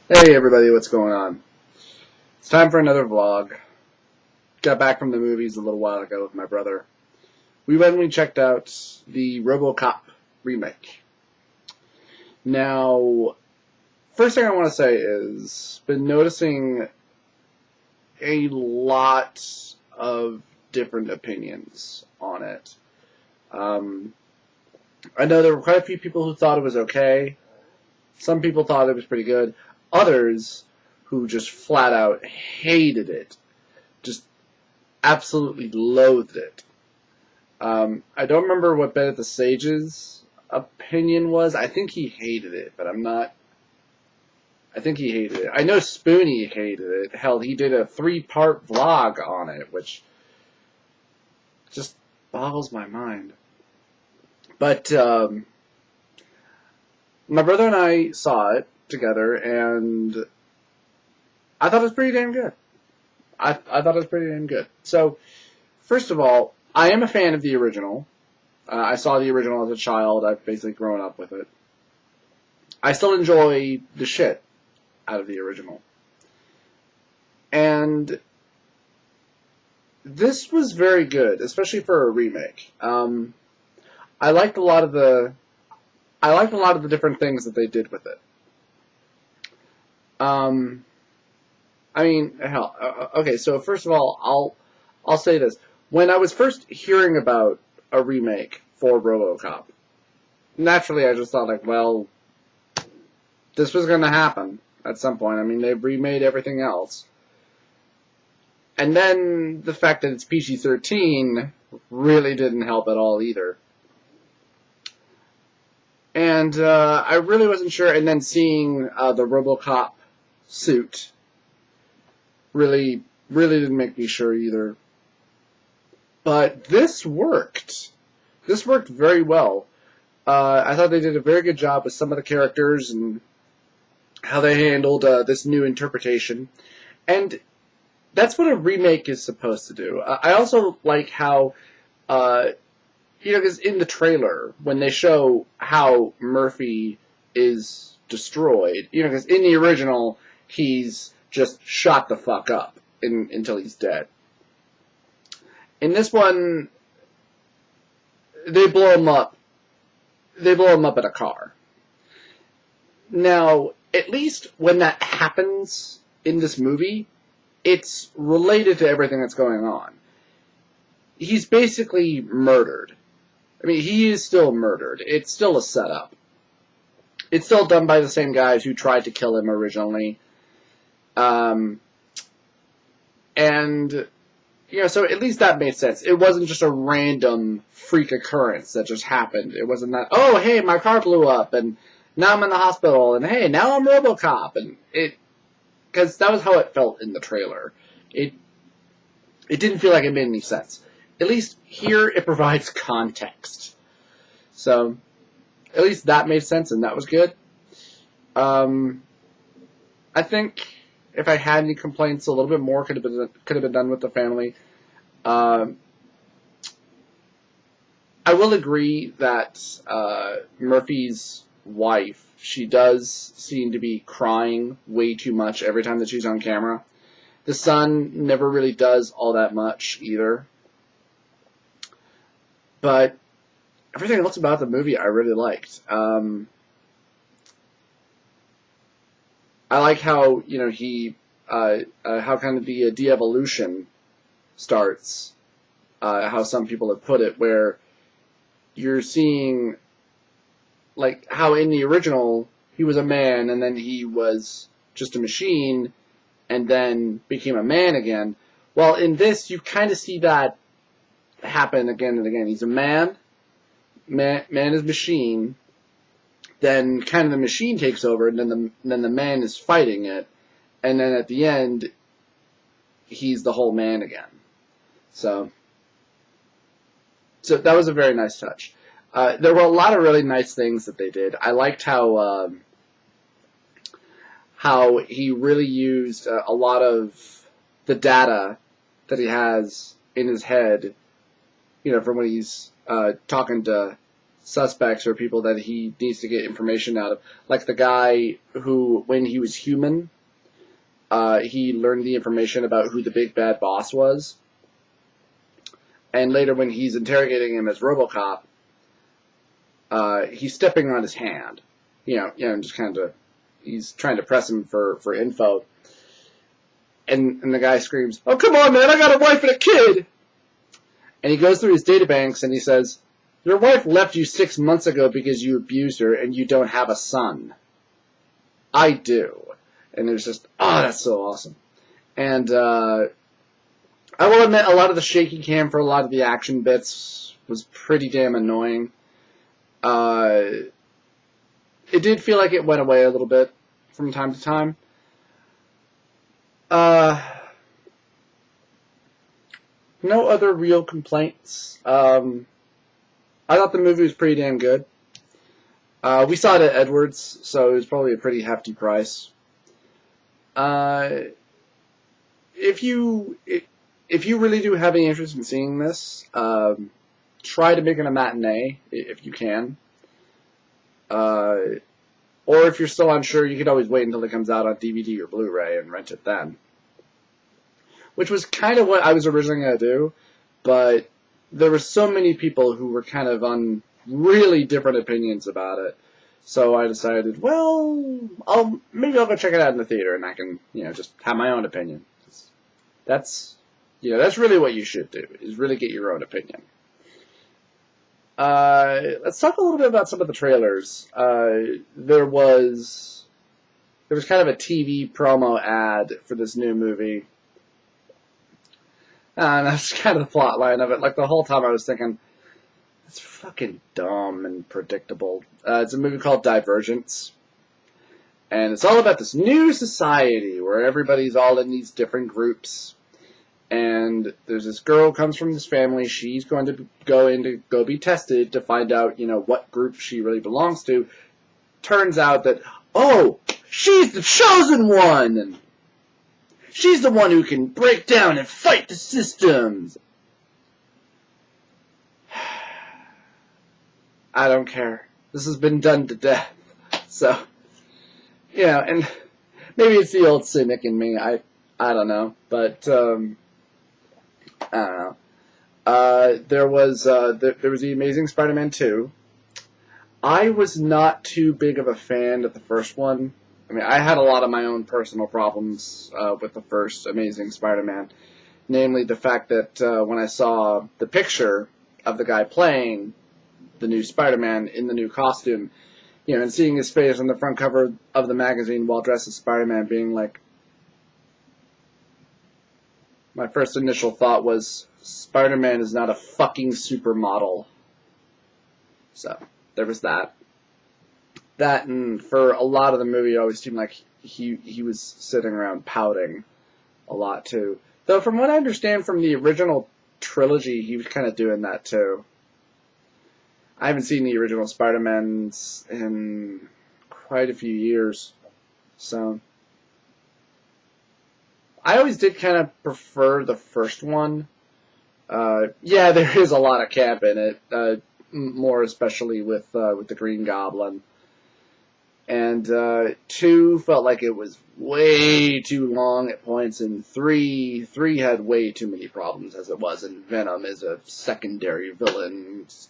Hey everybody, what's going on? It's time for another vlog. Got back from the movies a little while ago with my brother. We went and we checked out the Robocop remake. Now, first thing I want to say is, been noticing a lot of different opinions on it. I know there were quite a few people who thought it was okay. Some people thought it was pretty good. Others who just flat out hated it. Just absolutely loathed it. I don't remember what Bennett the Sage's opinion was. I think he hated it, but I'm not... I think he hated it. I know Spoonie hated it. Hell, he did a 3-part vlog on it, which just boggles my mind. But my brother and I saw it together, and I thought it was pretty damn good. I thought it was pretty damn good. So, first of all, I am a fan of the original. I saw the original as a child. I've basically grown up with it. I still enjoy the shit out of the original. And this was very good, especially for a remake. I liked a lot of the different things that they did with it. I mean, hell. Okay, so first of all, I'll say this: when I was first hearing about a remake for RoboCop, naturally I just thought, like, well, this was going to happen at some point. I mean, they've remade everything else, and then the fact that it's PG-13 really didn't help at all either. And I really wasn't sure. And then seeing the RoboCop suit really didn't make me sure either. But this worked. This worked very well. I thought they did a very good job with some of the characters and how they handled this new interpretation. And that's what a remake is supposed to do. I also like how... because in the trailer, when they show how Murphy is destroyed, because in the original, he's just shot the fuck up until he's dead. In this one, they blow him up. They blow him up in a car. Now, at least when that happens in this movie, it's related to everything that's going on. He's basically murdered. I mean, he is still murdered. It's still a setup. It's still done by the same guys who tried to kill him originally. So at least that made sense. It wasn't just a random freak occurrence that just happened. It wasn't that, oh, hey, my car blew up, and now I'm in the hospital, and hey, now I'm RoboCop. Because that was how it felt in the trailer. It didn't feel like it made any sense. At least here it provides context. So, at least that made sense and that was good. I think if I had any complaints, a little bit more could have been done with the family. I will agree that Murphy's wife, she does seem to be crying way too much every time that she's on camera. The son never really does all that much either. But everything else about the movie I really liked. I like how, how kind of the de-evolution starts, how some people have put it, where you're seeing, like, how in the original he was a man and then he was just a machine and then became a man again. Well, in this, you kind of see that happen again and again. He's a man is machine, then kind of the machine takes over, and then the man is fighting it, and then at the end, he's the whole man again. So that was a very nice touch. There were a lot of really nice things that they did. I liked how he really used a lot of the data that he has in his head, from when he's talking to suspects or people that he needs to get information out of. Like the guy who, when he was human, he learned the information about who the big bad boss was. And later when he's interrogating him as Robocop, he's stepping on his hand. Just kind of, he's trying to press him for info. And the guy screams, "Oh, come on, man, I got a wife and a kid!" And he goes through his databanks and he says, "Your wife left you 6 months ago because you abused her and you don't have a son." "I do." And there's just, oh, that's so awesome. And I will admit, a lot of the shaky cam for a lot of the action bits was pretty damn annoying. It did feel like it went away a little bit from time to time. No other real complaints. I thought the movie was pretty damn good. We saw it at Edwards, so it was probably a pretty hefty price. If you really do have any interest in seeing this, try to make it a matinee if you can. Or if you're still unsure, you could always wait until it comes out on DVD or Blu-ray and rent it then. Which was kind of what I was originally going to do, but there were so many people who were kind of on really different opinions about it. So I decided, well, maybe I'll go check it out in the theater and I can, just have my own opinion. That's really what you should do, is really get your own opinion. Let's talk a little bit about some of the trailers. There was kind of a TV promo ad for this new movie. And that's kind of the plot line of it. Like, the whole time I was thinking, it's fucking dumb and predictable. It's a movie called Divergence. And it's all about this new society where everybody's all in these different groups. And there's this girl who comes from this family. She's going to go be tested to find out, what group she really belongs to. Turns out that, oh, she's the chosen one! And she's the one who can break down and fight the systems. I don't care. This has been done to death. So, and maybe it's the old cynic in me. I don't know. But, I don't know. There was the Amazing Spider-Man 2. I was not too big of a fan of the first one. I mean, I had a lot of my own personal problems with the first Amazing Spider-Man. Namely, the fact that when I saw the picture of the guy playing the new Spider-Man in the new costume, and seeing his face on the front cover of the magazine while dressed as Spider-Man, being like, my first initial thought was, Spider-Man is not a fucking supermodel. So, there was that. That, and for a lot of the movie, it always seemed like he was sitting around pouting a lot, too. Though, from what I understand from the original trilogy, he was kind of doing that, too. I haven't seen the original Spider-Mans in quite a few years, so I always did kind of prefer the first one. Yeah, there is a lot of camp in it, more especially with the Green Goblin. And 2 felt like it was way too long at points, and 3 had way too many problems as it was, and Venom is a secondary villain. It's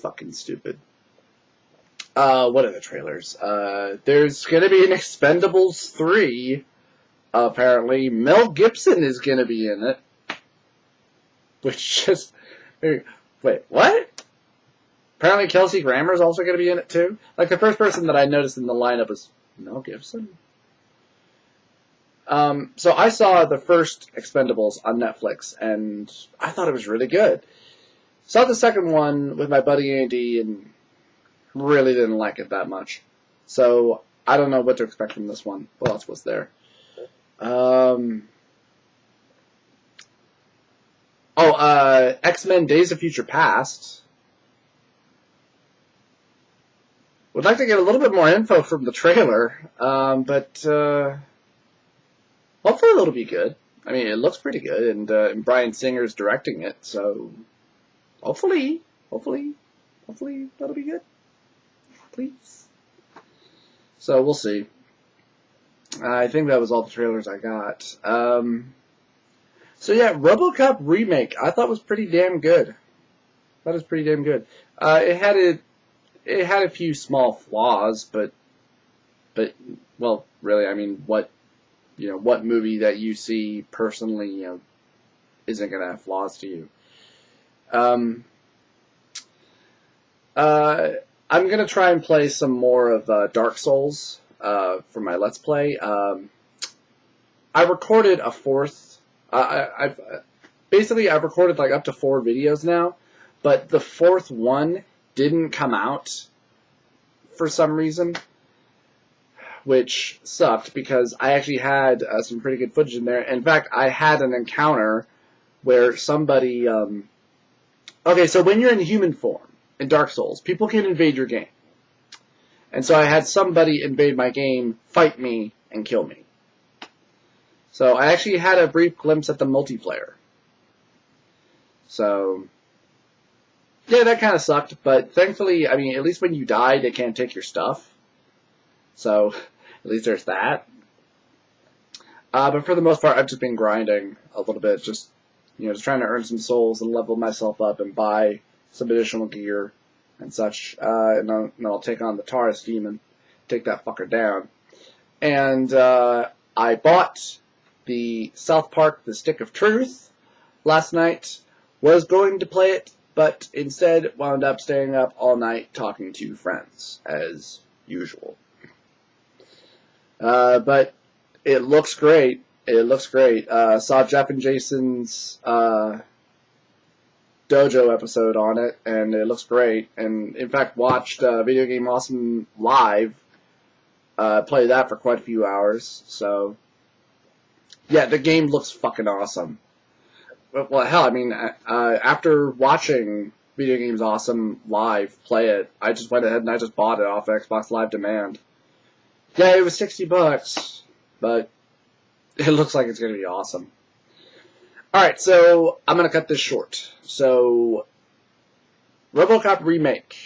fucking stupid. What are the trailers? There's gonna be an Expendables 3. Apparently, Mel Gibson is gonna be in it. Which just... Wait, what? Apparently Kelsey Grammer's also going to be in it too. Like, the first person that I noticed in the lineup was Mel Gibson. So I saw the first Expendables on Netflix, and I thought it was really good. Saw the second one with my buddy Andy, and really didn't like it that much. So I don't know what to expect from this one. What else was there? X-Men Days of Future Past. Would like to get a little bit more info from the trailer, but hopefully it'll be good. I mean, it looks pretty good, and Bryan Singer's directing it, so hopefully. hopefully that'll be good. Please. So we'll see. I think that was all the trailers I got. So yeah, Robocop Remake I thought was pretty damn good. That is pretty damn good. It had a few small flaws, but well, really, I mean, what movie that you see personally, isn't gonna have flaws to you? I'm gonna try and play some more of Dark Souls for my Let's Play. I recorded a fourth. I've recorded like up to 4 videos now, but the 4th one didn't come out for some reason, which sucked because I actually had some pretty good footage in there. In fact, I had an encounter where somebody. Okay, so when you're in human form in Dark Souls, people can invade your game. And so I had somebody invade my game, fight me, and kill me. So I actually had a brief glimpse at the multiplayer. So, yeah, that kind of sucked, but thankfully, I mean, at least when you die, they can't take your stuff. So, at least there's that. But for the most part, I've just been grinding a little bit, just trying to earn some souls and level myself up and buy some additional gear and such. And then I'll take on the Taurus Demon, take that fucker down. And I bought the South Park The Stick of Truth last night. Was going to play it, but instead wound up staying up all night talking to friends, as usual. But it looks great. It looks great. Saw Jeff and Jason's dojo episode on it, and it looks great. And in fact, watched Video Game Awesome live. Played that for quite a few hours. So, yeah, the game looks fucking awesome. Well, hell, I mean, after watching Video Games Awesome live play it, I just went ahead and I just bought it off Xbox Live Demand. Yeah, it was $60, but it looks like it's going to be awesome. Alright, so I'm going to cut this short. So, Robocop Remake.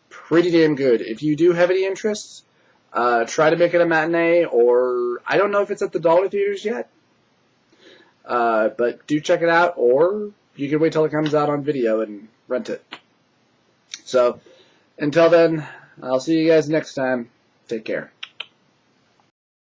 Pretty damn good. If you do have any interest, try to make it a matinee, or I don't know if it's at the dollar theaters yet. But do check it out, or you can wait till it comes out on video and rent it. So, until then, I'll see you guys next time. Take care.